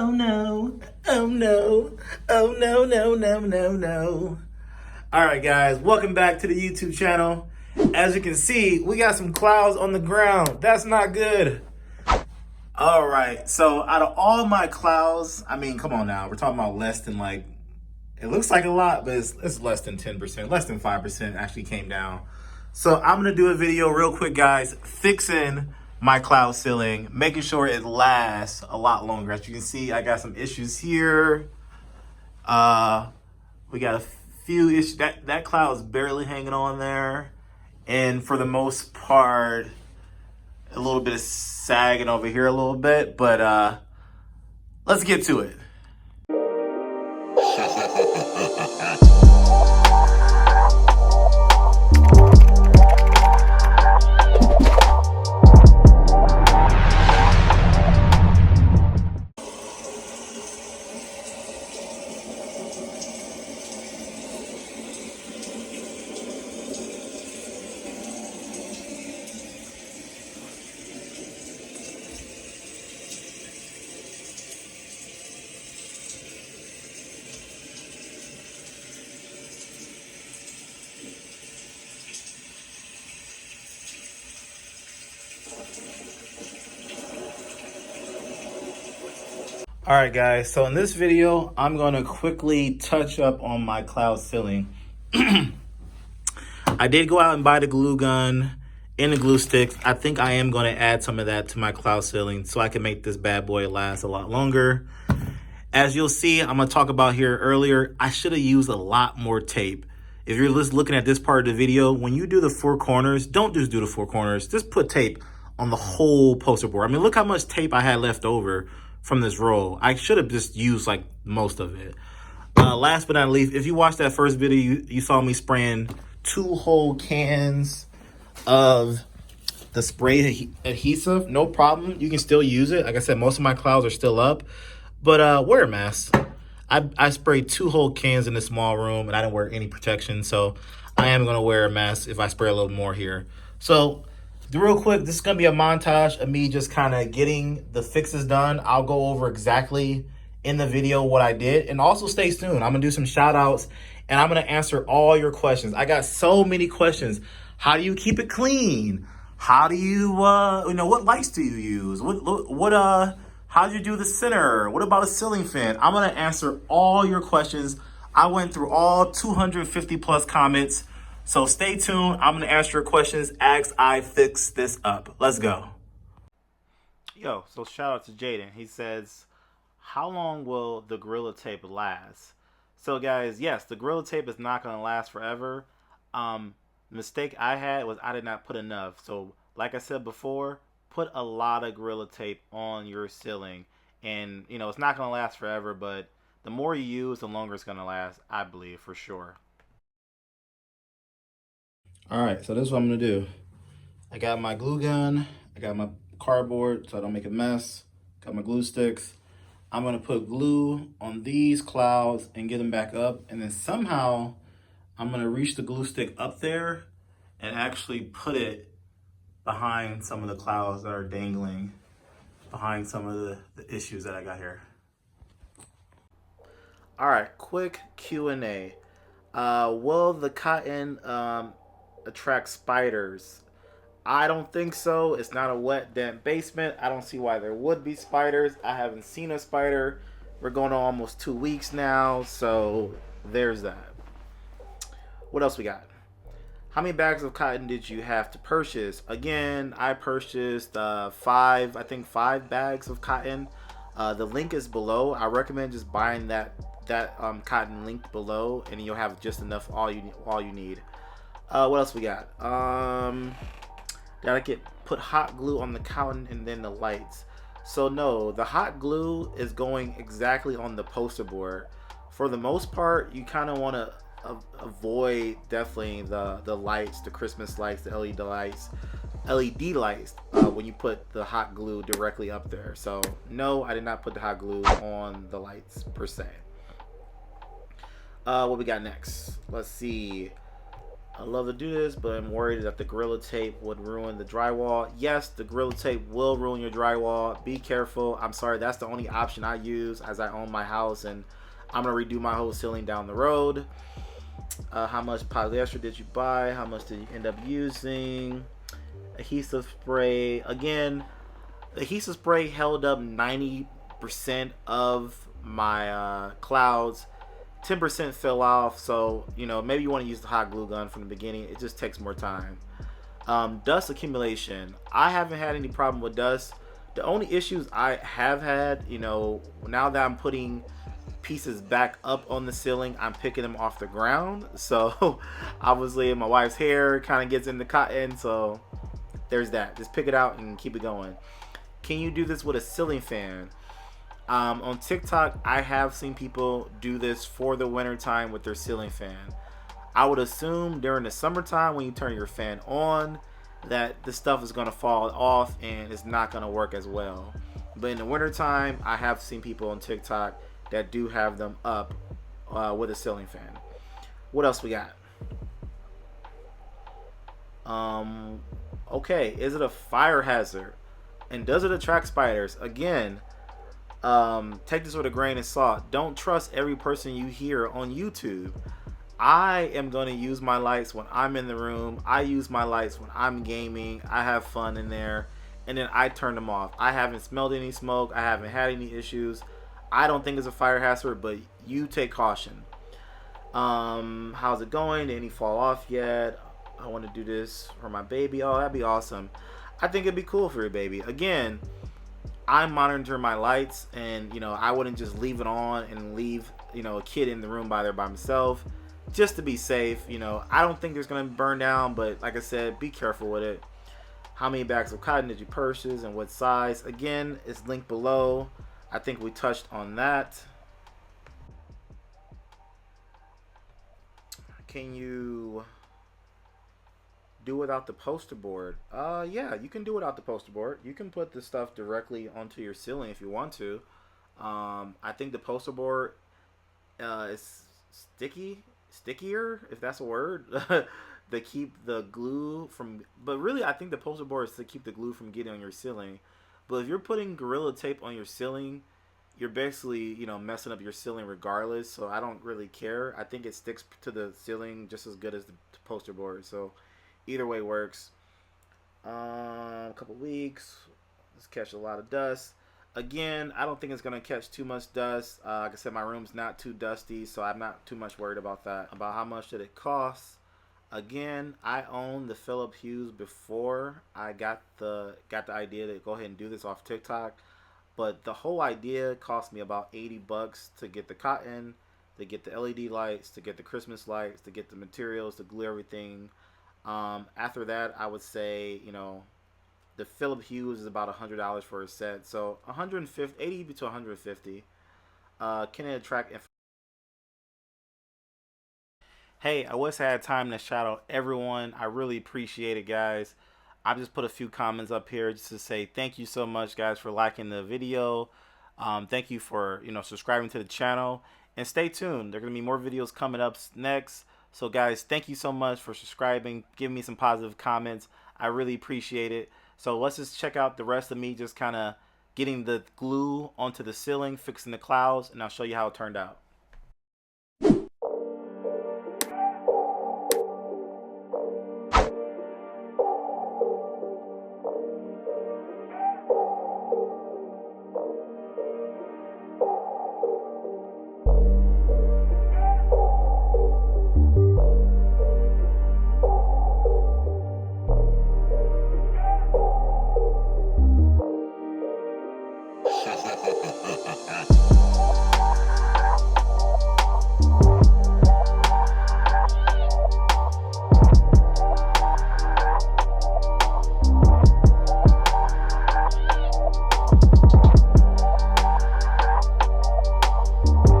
Oh no, oh no, oh no, no, no, no, no. All right, guys, welcome back to the YouTube channel. As you can see, we got some clouds on the ground. That's not good. All right, so out of all my clouds, I mean, come on now, we're talking about less than like, it looks like a lot, but it's less than 10%, less than 5% actually came down. So I'm gonna do a video real quick, guys, fixing my cloud ceiling, making sure it lasts a lot longer. As you can see, I got some issues here. We got a few issues. That cloud is barely hanging on there. And for the most part, a little bit of sagging over here a little bit, but let's get to it. All right, guys, so in this video, I'm going to quickly touch up on my cloud ceiling. I did go out and buy the glue gun and the glue sticks. I think I am going to add some of that to my cloud ceiling so I can make this bad boy last a lot longer. As you'll see, I'm going to talk about here earlier, I should have used a lot more tape. If you're just looking at this part of the video, when you do the four corners, don't just do the four corners. Just put tape on the whole poster board. I mean, look how much tape I had left over from this roll. I should have just used like most of it. Last but not least, if you watched that first video, you saw me spraying 2 whole cans of the spray adhesive. No problem. You can still use it. Like I said, most of my clouds are still up, but wear a mask. I sprayed 2 whole cans in this small room and I didn't wear any protection. So I am going to wear a mask if I spray a little more here. So real quick, this is going to be a montage of me just kind of getting the fixes done. I'll go over exactly in the video what I did. And also stay tuned. I'm going to do some shout outs and I'm going to answer all your questions. I got so many questions. How do you keep it clean? How do you, what lights do you use? How do you do the center? What about a ceiling fan? I'm going to answer all your questions. I went through all 250 plus comments. So stay tuned. I'm going to answer your questions as I fix this up. Let's go. Yo, so shout out to Jaden. He says, how long will the Gorilla Tape last? So guys, yes, the Gorilla Tape is not going to last forever. The mistake I had was I did not put enough. So like I said before, put a lot of Gorilla Tape on your ceiling. And, it's not going to last forever, but the more you use, the longer it's going to last, I believe, for sure. All right, so this is what I'm gonna do. I got my glue gun, I got my cardboard so I don't make a mess, got my glue sticks. I'm gonna put glue on these clouds and get them back up, and then somehow I'm gonna reach the glue stick up there and actually put it behind some of the clouds that are dangling behind some of the issues that I got here. All right, quick Q&A. Will the cotton attract spiders? I don't think so. It's not a wet, damp basement. I don't see why there would be spiders. I haven't seen a spider. We're going on almost 2 weeks now, so there's that. What else we got? How many bags of cotton did you have to purchase? Again, I purchased 5 bags of cotton. The link is below. I recommend just buying that cotton linked below, and you'll have just enough all you need. What else we got? Gotta put hot glue on the cotton and then the lights. So no, the hot glue is going exactly on the poster board. For the most part, you kind of want to avoid definitely the lights, the Christmas lights, the LED lights when you put the hot glue directly up there. So no, I did not put the hot glue on the lights per se. What we got next? Let's see. I love to do this, but I'm worried that the Gorilla Tape would ruin the drywall. Yes, the Gorilla Tape will ruin your drywall. Be careful. I'm sorry, that's the only option I use as I own my house, and I'm gonna redo my whole ceiling down the road. How much polyester did you buy? How much did you end up using? Adhesive spray. Again, adhesive spray held up 90% of my clouds. 10% fell off, so maybe you want to use the hot glue gun from the beginning. It just takes more time. Dust accumulation. I haven't had any problem with dust. The only issues I have had, now that I'm putting pieces back up on the ceiling, I'm picking them off the ground. So obviously my wife's hair kind of gets in the cotton, so there's that. Just pick it out and keep it going. Can you do this with a ceiling fan? On TikTok, I have seen people do this for the winter time with their ceiling fan. I would assume during the summertime when you turn your fan on that the stuff is going to fall off and it's not going to work as well. But in the winter time, I have seen people on TikTok that do have them up with a ceiling fan. What else we got? Okay, is it a fire hazard? And does it attract spiders? Again, take this with a grain of salt. Don't trust every person you hear on YouTube. I am going to use my lights when I'm in the room. I use my lights when I'm gaming. I have fun in there, and then I turn them off. I haven't smelled any smoke. I haven't had any issues. I don't think it's a fire hazard, but you take caution. How's it going? Did any fall off yet? I want to do this for my baby. Oh, that'd be awesome. I think it'd be cool for your baby. Again, I monitor my lights, and I wouldn't just leave it on and leave a kid in the room by himself, just to be safe. I don't think there's gonna burn down, but like I said, be careful with it. How many bags of cotton did you purchase and what size? Again, it's linked below. I think we touched on that. Can you do without the poster board? Yeah, you can do without the poster board. You can put the stuff directly onto your ceiling if you want to. I think the poster board is stickier, if that's a word, to keep the glue from. But really, I think the poster board is to keep the glue from getting on your ceiling. But if you're putting Gorilla Tape on your ceiling, you're basically messing up your ceiling regardless. So I don't really care. I think it sticks to the ceiling just as good as the poster board. So either way works. A couple weeks. Let's catch a lot of dust. Again, I don't think it's going to catch too much dust. Like I said, my room's not too dusty, so I'm not too much worried about that. About how much did it cost? Again, I owned the Philips Hue before I got the idea to go ahead and do this off TikTok. But the whole idea cost me about 80 bucks to get the cotton, to get the LED lights, to get the Christmas lights, to get the materials, to glue everything. After that, I would say, the Philips Hue is about $100 for a set. So 80 to 150. Can it attract? Hey, I wish I had time to shout out everyone. I really appreciate it, guys. I just put a few comments up here just to say thank you so much, guys, for liking the video. Thank you for subscribing to the channel, and stay tuned. There are gonna be more videos coming up next. So guys, thank you so much for subscribing, giving me some positive comments. I really appreciate it. So let's just check out the rest of me just kind of getting the glue onto the ceiling, fixing the clouds, and I'll show you how it turned out.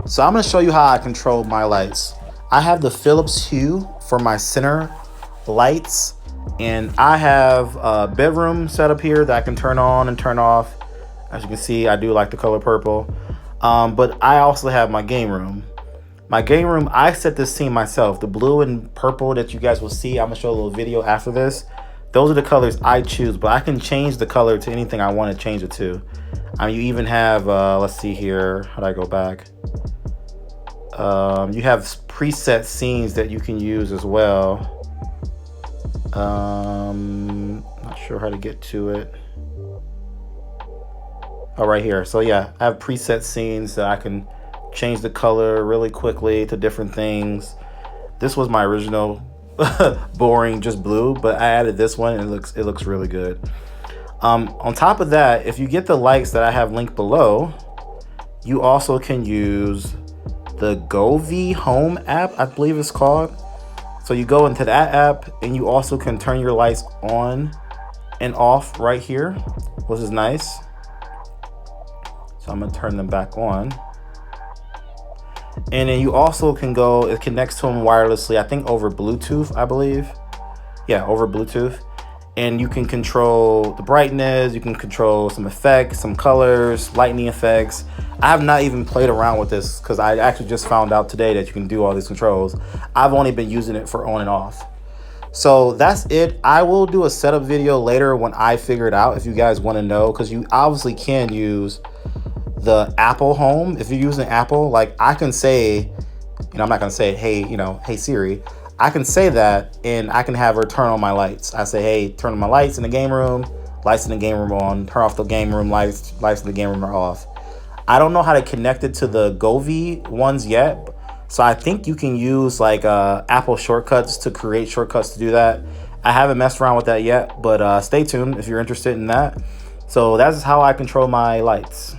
So I'm going to show you how I control my lights. I have the Philips Hue for my center lights, and I have a bedroom set up here that I can turn on and turn off. As you can see, I do like the color purple. But I also have my game room. My game room, I set this scene myself. The blue and purple that you guys will see, I'm gonna show a little video after this. Those are the colors I choose, but I can change the color to anything I want to change it to. You even have, let's see here, how do I go back? You have preset scenes that you can use as well. Not sure how to get to it. Oh, right here. So yeah, I have preset scenes that I can change the color really quickly to different things. This was my original boring just blue, but I added this one and it looks really good. On top of that, if you get the lights that I have linked below, you also can use the Govee Home app, I believe it's called. So you go into that app and you also can turn your lights on and off right here, which is nice. So I'm gonna turn them back on. And then you also can go, it connects to them wirelessly, I think over Bluetooth, I believe. Yeah, over Bluetooth. And you can control the brightness, you can control some effects, some colors, lightning effects. I have not even played around with this because I actually just found out today that you can do all these controls. I've only been using it for on and off. So that's it. I will do a setup video later when I figure it out if you guys want to know, because you obviously can use the Apple Home. If you're using Apple, like I can say, I'm not gonna say, hey, hey Siri. I can say that and I can have her turn on my lights. I say, hey, turn on my lights in the game room, lights in the game room on, turn off the game room lights, lights in the game room are off. I don't know how to connect it to the Govee ones yet. So I think you can use like Apple shortcuts to create shortcuts to do that. I haven't messed around with that yet, but stay tuned if you're interested in that. So that's how I control my lights.